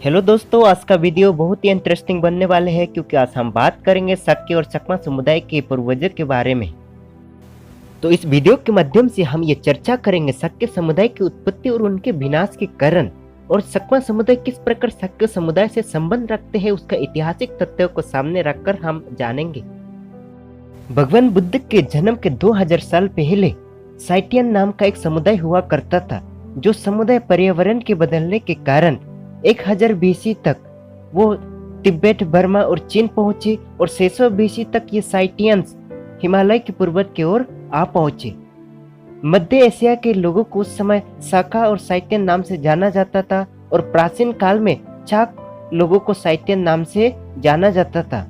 Hello दोस्तों, आज का वीडियो बहुत ही इंटरेस्टिंग बनने वाले हैं क्योंकि आज हम बात करेंगे शक्य और चकमा समुदाय के पूर्वजों के बारे में। तो इस वीडियो के माध्यम से हम ये चर्चा करेंगे शक्य समुदाय की उत्पत्ति और उनके विनाश के कारण, और चकमा समुदाय किस प्रकार शक्य समुदाय से संबंध रखते हैं उसका ऐतिहासिक तथ्यों को सामने रखकर हम जानेंगे। भगवान बुद्ध के जन्म के 2000 साल पहले साइटियन नाम का एक समुदाय हुआ करता था, जो समुदाय पर्यावरण के बदलने के कारण 1000 BC तक वो तिब्बत, बर्मा और चीन पहुंचे और 600 BC तक ये साइटियंस हिमालय के पूर्वज की ओर आ पहुंचे। मध्य एशिया के लोगों को उस समय साका और साइटियन नाम से जाना जाता था और प्राचीन काल में चाक लोगों को साइटियन नाम से जाना जाता था।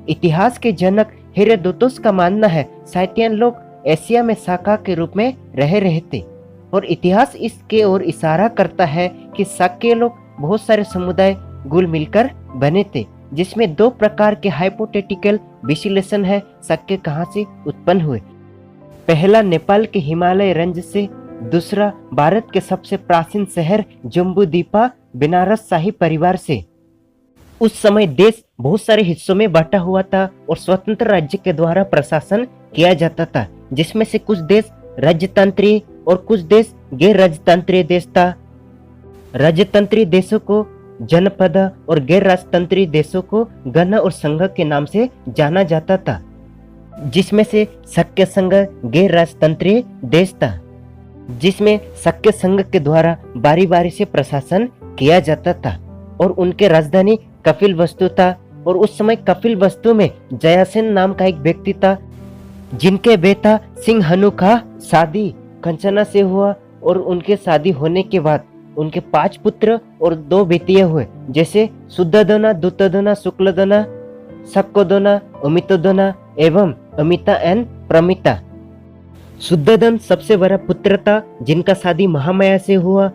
इतिहास के जनक हेरोडोटस का मानना है साइटियन लोग एशिया में साका के रूप में रहे थे, और इतिहास इसके ओर इशारा करता है कि साक्य लोग बहुत सारे समुदाय घुल मिलकर बने थे, जिसमें दो प्रकार के हाइपोथेटिकल विश्लेषण है शक्य कहां से उत्पन्न हुए। पहला नेपाल के हिमालय रेंज से, दूसरा भारत के सबसे प्राचीन शहर जम्बूदीपा बनारस शाही परिवार से। उस समय देश बहुत सारे हिस्सों में बांटा हुआ था और स्वतंत्र राज्य के द्वारा प्रशासन किया जाता था, जिसमें से कुछ देश राजतंत्रीय और कुछ देश गैर राजतंत्रीय देश था। राजतंत्रीय देशों को जनपद और गैर राजतंत्रीय देशों को गण और संघ के नाम से जाना जाता था, जिसमें से शक्य संघ गैर राजतंत्रीय देश था, जिसमें शक्य संघ के द्वारा बारी बारी से प्रशासन किया जाता था और उनके राजधानी कपिलवस्तु था। और उस समय कपिलवस्तु में जयासेन नाम का एक व्यक्ति था, जिनके बेटा सिंहनु का शादी कंचना से हुआ, और उनके शादी होने के बाद उनके 5 पुत्र और 2 बेटियां हुए, जैसे शुद्धोदना, दुत्तोदना, शुक्लोदना, शक्कोदना, अमितोदना एवं अमिता एंड प्रमिता। शुद्धोदन सबसे बड़ा पुत्र था, जिनका शादी महामाया से हुआ,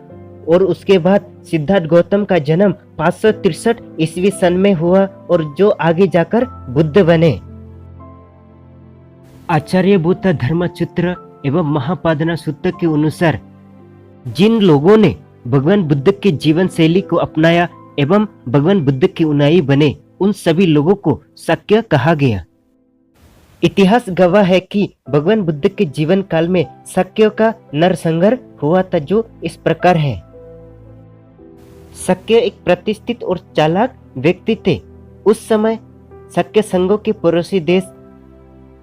और उसके बाद सिद्धार्थ गौतम का जन्म 563 ईस्वी सन में हुआ, और जो आगे जाकर बुद्ध बने। आचार्य बुद्ध धर्मसूत्र एवं महापादना सूत्र के अनुसार जिन लोगों ने भगवान बुद्ध के जीवन शैली को अपनाया एवं भगवान बुद्ध के अनुयायी बने, उन सभी लोगों को शक्य कहा गया। इतिहास गवाह है कि भगवान बुद्ध के जीवन काल में शक्यों का नरसंहार हुआ था, जो इस प्रकार है। शक्य एक प्रतिष्ठित और चालाक व्यक्ति थे। उस समय शक्य संघों के पड़ोसी देश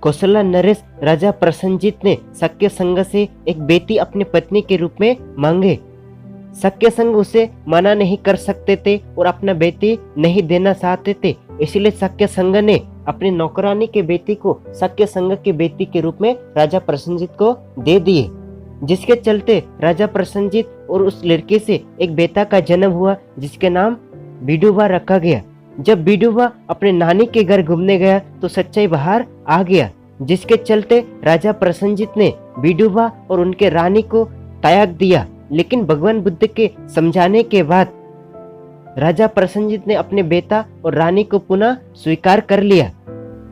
कौशला नरेश राजा प्रसन्नजीत ने शक्य संघ से एक बेटी अपनी पत्नी के रूप में मांगे। शक्य संघ उसे मना नहीं कर सकते थे और अपना बेटी नहीं देना चाहते थे, इसलिए शक्य संघ ने अपनी नौकरानी के बेटी को शक्य संघ के बेटी के रूप में राजा प्रसन्नजीत को दे दिए, जिसके चलते राजा प्रसन्नजीत और उस लड़के से एक बेटा का जन्म हुआ, जिसके नाम विडोबा रखा गया। जब विडोबा अपने नानी के घर घूमने गया तो सच्चाई बाहर आ गया, जिसके चलते राजा प्रसन्नजीत ने विडोबा और उनके रानी को त्याग दिया। लेकिन भगवान बुद्ध के समझाने के बाद राजा प्रसन्नजीत ने अपने बेटा और रानी को पुनः स्वीकार कर लिया।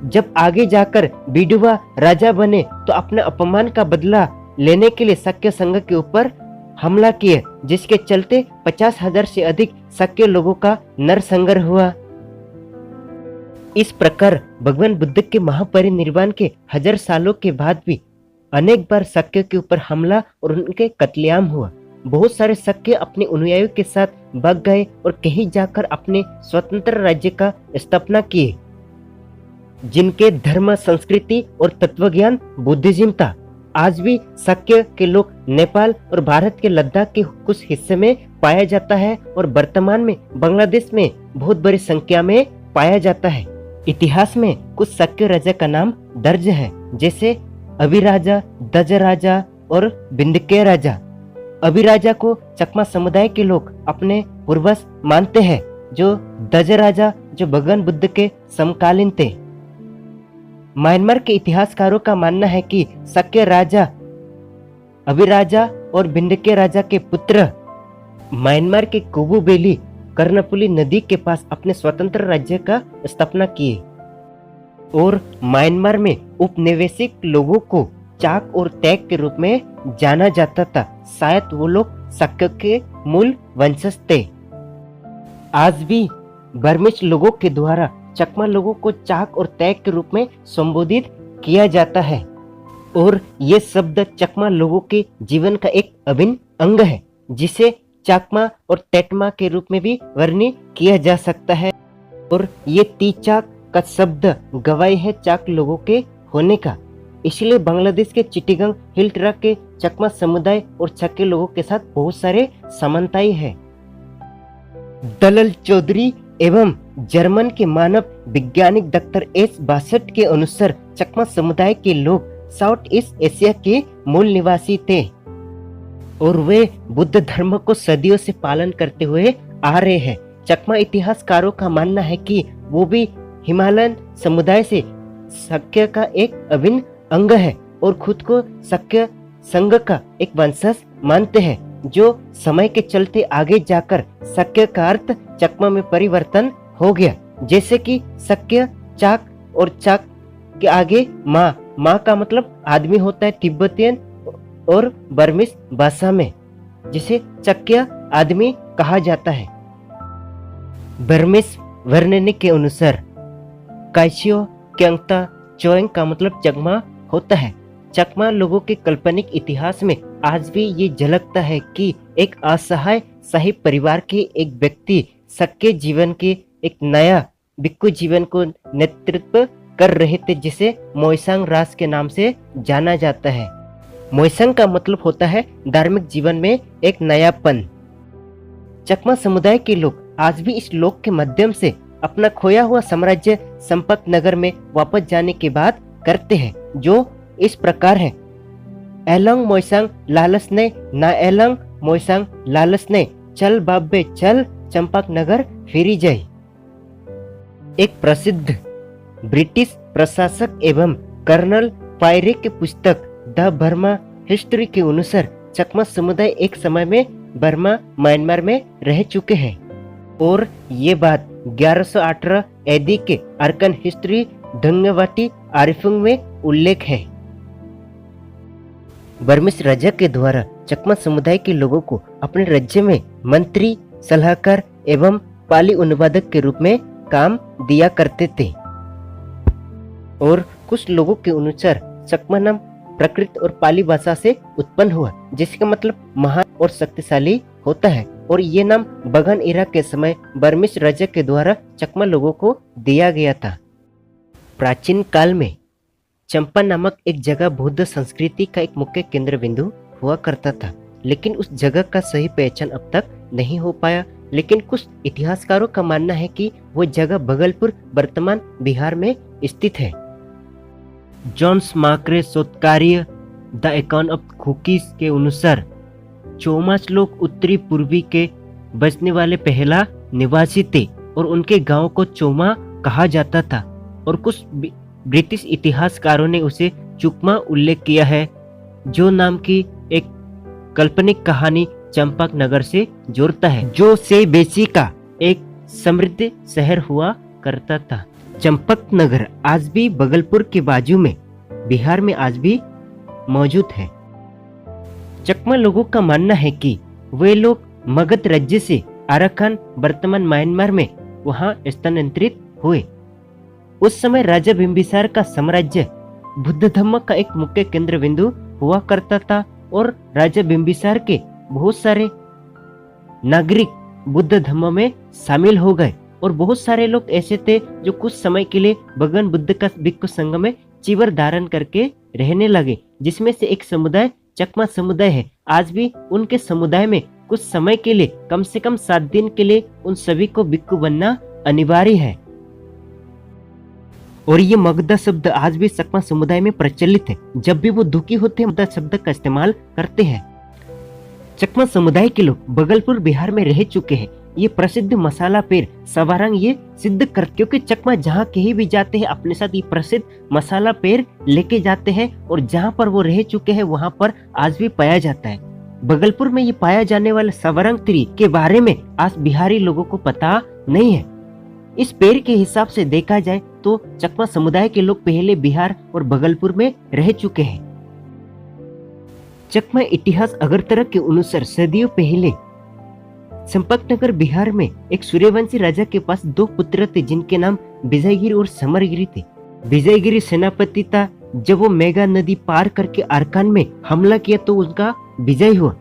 जब आगे जाकर विडोबा राजा बने तो अपने अपमान का बदला लेने के लिए शक्य संघ के ऊपर हमला किए, जिसके चलते 50,000 से अधिक शक्य लोगों का नरसंहार हुआ। इस प्रकार भगवान बुद्ध के महापरिनिर्वाण के 1000 सालों के बाद भी अनेक बार शक्य के ऊपर हमला और उनके कत्लेआम हुआ। बहुत सारे शक्य अपने अनुयायियों के साथ भाग गए और कहीं जाकर अपने स्वतंत्र राज्य का स्थापना किए, जिनके धर्म, संस्कृति और तत्वज्ञान बुद्धिज्म था। आज भी शक्य के लोग नेपाल और भारत के लद्दाख के कुछ हिस्से में पाया जाता है और वर्तमान में बांग्लादेश में बहुत बड़ी संख्या में पाया जाता है। इतिहास में कुछ शक्य राजा का नाम दर्ज है, जैसे अभिराजा, दजराजा और बिंदके राजा। अभिराजा को चकमा समुदाय के लोग अपने पूर्वज मानते हैं, जो दजराजा जो भगवान बुद्ध के समकालीन थे। म्यांमार के इतिहासकारों का मानना है कि शक्य राजा अभिराजा और बिंदके राजा के पुत्र म्यांमार के कुबू बेली कर्णपुली नदी के पास अपने स्वतंत्र राज्य का स्थापना किए, और म्यांमार में उपनिवेशिक लोगों को चाक और टैग के रूप में जाना जाता था। शायद वो लोग शक्य के मूल वंशज थे। आज भी बर्मिश लोगों के द्वारा चकमा लोगों को चाक और तैक के रूप में संबोधित किया जाता है और ये शब्द चकमा लोगों के जीवन का एक अभिन्न अंग है, जिसे चाकमा और टेटमा के रूप में भी वर्णित किया जा सकता है। और ये तीचाक का शब्द गवाही है चाक लोगों के होने का। इसलिए बांग्लादेश के चिटिगंग हिल ट्रैक के चकमा समुदाय और छक्के लोगों के साथ बहुत सारे समानताएं हैं। दलल चौधरी एवं जर्मन के मानव वैज्ञानिक डॉक्टर एस बासठ के अनुसार चकमा समुदाय के लोग साउथ ईस्ट एशिया के मूल निवासी थे और वे बुद्ध धर्म को सदियों से पालन करते हुए आ रहे हैं। चकमा इतिहासकारों का मानना है कि वो भी हिमालयन समुदाय से शक्य का एक अभिन्न अंग है और खुद को शक्य संघ का एक वंशज मानते हैं, जो समय के चलते आगे जाकर शक्य का अर्थ चकमा में परिवर्तन हो गया, जैसे कि शक्य चाक और चाक के आगे माँ का मतलब आदमी होता है तिब्बतियन और बर्मिश भाषा में, जिसे चक्य आदमी कहा जाता है। बर्मिश वर्णन के अनुसार काइशियो क्यांगता चोएंग का मतलब चकमा होता है। चकमा लोगों के काल्पनिक इतिहास में आज भी ये झलकता है कि एक असहाय शाही परिवार के एक व्यक्ति सक्के जीवन के एक नया भिक्खु जीवन को नेतृत्व कर रहे थे, जिसे मोइसांग रास के नाम से जाना जाता है। मोइसांग का मतलब होता है धार्मिक जीवन में एक नयापन। चकमा समुदाय के लोग आज भी इस लोक के माध्यम से अपना खोया हुआ साम्राज्य संपत नगर में वापस जाने की बात करते हैं, जो इस प्रकार है। एलंग मोइसांग लालस ने ना एलंग मोइसांग लालस ने चल बाबे चल चंपक नगर फिरी जाए। एक प्रसिद्ध ब्रिटिश प्रशासक एवं कर्नल पायरे की पुस्तक द बर्मा हिस्ट्री के अनुसार चकमा समुदाय एक समय में बर्मा म्यांमार में रह चुके हैं और ये बात 1118 एडी के अर्कन हिस्ट्री धंगवाटी आरिफुंग में उल्लेख है। बर्मिश राजा के द्वारा चकमा समुदाय के लोगों को अपने राज्य में मंत्री, सलाहकार एवं पाली अनुवादक के रूप में काम दिया करते थे और कुछ लोगों के अनुसार चकमा नाम प्राकृत और पाली भाषा से उत्पन्न हुआ, जिसका मतलब महान और शक्तिशाली होता है और ये नाम बगन इरा के समय बर्मिश राजा के द्वारा चकमा लोगों को दिया गया था। प्राचीन काल में चंपा नामक एक जगह बौद्ध संस्कृति का एक मुख्य केंद्र बिंदु हुआ करता था, लेकिन उस जगह का सही पहचान अब तक नहीं हो पाया। लेकिन कुछ इतिहासकारों का मानना है कि वो जगह भगलपुर वर्तमान बिहार में स्थित है। जॉन्स मार्क्रे शोधकार्य द अकाउंट ऑफ खुकीज के अनुसार चौमाच लोग उत्तरी पूर्वी के बसने वाले पहला निवासी थे और उनके गांव को चौमा कहा जाता था और कुछ ब्रिटिश इतिहासकारों ने उसे चुकमा उल्लेख किया है, जो नाम की एक काल्पनिक कहानी चंपक नगर से जोड़ता है, जो सेबेसी का एक समृद्ध शहर हुआ करता था। चंपक नगर आज भी बगलपुर के बाजू में बिहार में आज भी मौजूद है। चकमा लोगों का मानना है कि वे लोग मगध राज्य से आराकान वर्तमान म्यांमार में वहां स्थानांतरित हुए। उस समय राजा बिंबिसार का साम्राज्य बुद्ध धर्म का एक मुख्य केंद्र बिंदु हुआ करता था और राजा बिंबिसार के बहुत सारे नागरिक बुद्ध धर्म में शामिल हो गए और बहुत सारे लोग ऐसे थे जो कुछ समय के लिए भगवान बुद्ध का भिक्खु संघ में चीवर धारण करके रहने लगे, जिसमें से एक समुदाय चकमा समुदाय है। आज भी उनके समुदाय में कुछ समय के लिए कम से कम 7 दिन के लिए उन सभी को भिक्खु बनना अनिवार्य है और ये मगधा शब्द आज भी चकमा समुदाय में प्रचलित है। जब भी वो दुखी होते हैं मगधा शब्द का इस्तेमाल करते हैं। चकमा समुदाय के लोग बगलपुर बिहार में रह चुके हैं। ये प्रसिद्ध मसाला पेड़ सवारंग ये सिद्ध कर, क्योंकि चकमा जहाँ कहीं भी जाते हैं अपने साथ ये प्रसिद्ध मसाला पेड़ लेके जाते हैं और जहाँ पर वो रह चुके हैं वहाँ पर आज भी पाया जाता है। बगलपुर में ये पाया जाने वाले सवारंग ट्री के बारे में आज बिहारी लोगों को पता नहीं है। इस पेड़ के हिसाब से देखा जाए तो चकमा समुदाय के लोग पहले बिहार और बगलपुर में रह चुके हैं। चकमा इतिहास अगरतला के अनुसार सदियों पहले चंपकनगर बिहार में एक सूर्यवंशी राजा के पास 2 पुत्र थे जिनके नाम विजयगिरी और समरगिरी थे। विजयगिरी सेनापति था। जब वो मेघा नदी पार करके अरकान में हमला किया तो उनका विजय हुआ।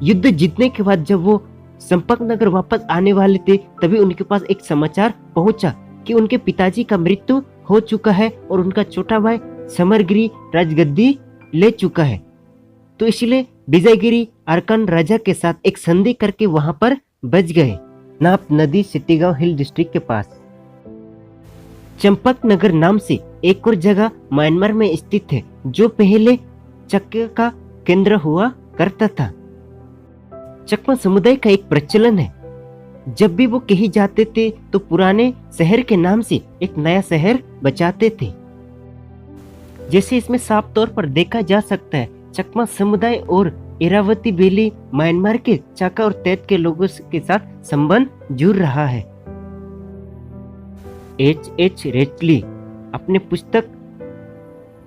युद्ध जीतने के बाद जब वो चंपकनगर वापस आने वाले थे तभी उनके पास एक समाचार पहुंचा कि उनके पिताजी का मृत्यु हो चुका है और उनका छोटा भाई समरगिरी राजगद्दी ले चुका है। तो इसलिए विजयगिरी अरकान राजा के साथ एक संधि करके वहां पर बच गए, नाप नदी सिटीगांव हिल डिस्ट्रिक्ट के पास। चंपकनगर नाम से एक और जगह म्यांमार में स्थित है जो पहले चक्र का केंद्र हुआ करता था। चकमा समुदाय का एक प्रचलन है, जब भी वो कहीं जाते थे तो पुराने शहर के नाम से एक नया शहर बचाते थे। जैसे इसमें साफ तौर पर देखा जा सकता है, चकमा समुदाय और इरावती वैली म्यांमार के चाका और तैत के लोगों के साथ संबंध जुड़ रहा है। H.H. रेचली अपने पुस्तक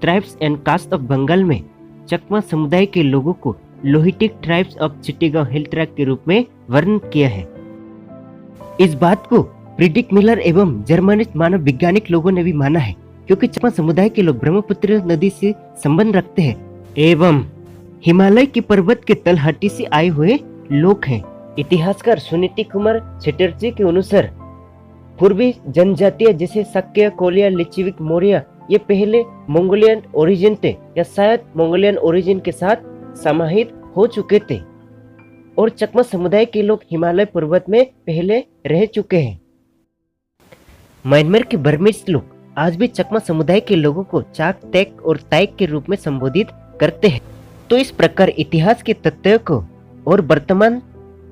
tribes and caste of Bengal में चकमा समुदाय के लोगों को Lohitic tribes of Chittagong hill track के रूप में वर्णन किया है। इस बात को फ्रीडरिक मिलर एवं जर्मनिस्ट मानव वैज्ञानिक लोगों ने भी माना है, क्योंकि चकमा समुदाय के लोग ब्रह्मपुत्र नदी से संबंध रखते हैं एवं हिमालय की पर्वत के तलहटी से आए हुए लोग हैं। इतिहासकार सुनीति कुमार चटर्जी के अनुसार पूर्वी जनजातियां जैसे शक्य, कोलिया, लिचिविक, मौर्य ये पहले मंगोलियन ओरिजिन थे या शायद मंगोलियन ओरिजिन के साथ समाहित हो चुके थे और चकमा समुदाय के लोग हिमालय पर्वत में पहले रह चुके हैं। म्यांमार के बर्मीज लोग आज भी चकमा समुदाय के लोगों को चाक, तेक और ताइक के रूप में संबोधित करते हैं। तो इस प्रकार इतिहास के तथ्यों को और वर्तमान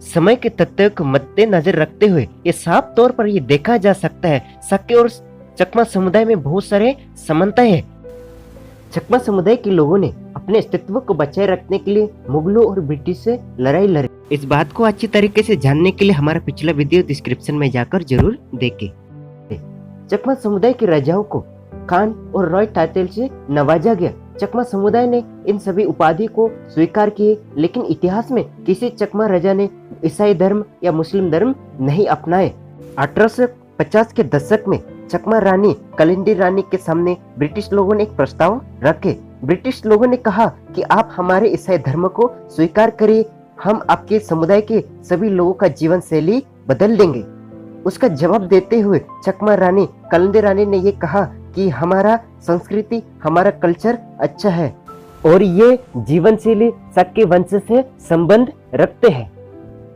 समय के तथ्यों को मद्देनजर रखते हुए ये साफ तौर पर ये देखा जा सकता है शक्य और चकमा समुदाय में बहुत सारे समानताएं हैं। चकमा समुदाय के लोगों ने अपने अस्तित्व को बचाए रखने के लिए मुगलों और ब्रिटिश से लड़ाई लड़ी। इस बात को अच्छी तरीके से जानने के लिए हमारा पिछला वीडियो डिस्क्रिप्शन में जाकर जरूर देखें। चकमा समुदाय के राजाओं को खान और रॉय टाइटल से नवाजा गया। चकमा समुदाय ने इन सभी उपाधि को स्वीकार किए, लेकिन इतिहास में किसी चकमा राजा ने ईसाई धर्म या मुस्लिम धर्म नहीं अपनाए। 1850 के दशक में चकमा रानी कलिंदी रानी के सामने ब्रिटिश लोगों ने एक प्रस्ताव रखे। ब्रिटिश लोगों ने कहा कि आप हमारे ईसाई धर्म को स्वीकार करिए, हम आपके समुदाय के सभी लोगों का जीवन शैली बदल देंगे। उसका जवाब देते हुए चकमा रानी कलिंदी रानी ने ये कहा कि हमारा संस्कृति, हमारा कल्चर अच्छा है और ये जीवन शैली शक्य वंश से संबंध रखते हैं।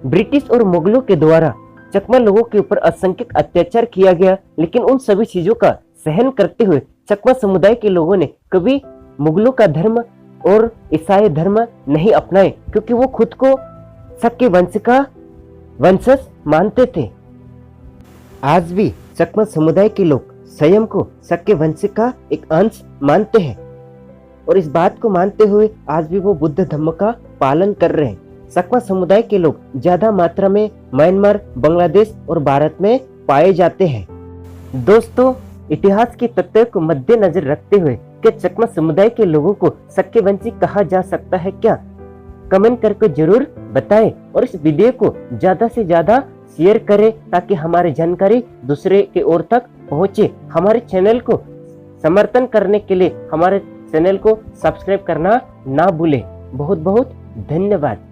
ब्रिटिश और मुगलों के द्वारा चकमा लोगों के ऊपर असंख्य अत्याचार किया गया, लेकिन उन सभी चीजों का सहन करते हुए चकमा समुदाय के लोगों ने कभी मुगलों का धर्म और ईसाई धर्म नहीं अपनाए, क्योंकि वो खुद को शक्य वंश का वंशज मानते थे। आज भी चकमा समुदाय के लोग स्वयं को शक्य वंश का एक अंश मानते हैं और इस बात को मानते हुए आज भी वो बुद्ध धर्म का पालन कर रहे हैं। चकमा समुदाय के लोग ज्यादा मात्रा में म्यांमार, बांग्लादेश और भारत में पाए जाते हैं। दोस्तों, इतिहास के तथ्यों को मद्देनजर रखते हुए क्या चकमा समुदाय के लोगों को शक्यवंशी कहा जा सकता है क्या? कमेंट करके जरूर बताएं और इस वीडियो को ज्यादा से ज्यादा शेयर करें ताकि हमारी जानकारी दूसरे के ओर तक पहुंचे। हमारे चैनल को समर्थन करने के लिए हमारे चैनल को सब्सक्राइब करना ना भूलें। बहुत बहुत धन्यवाद।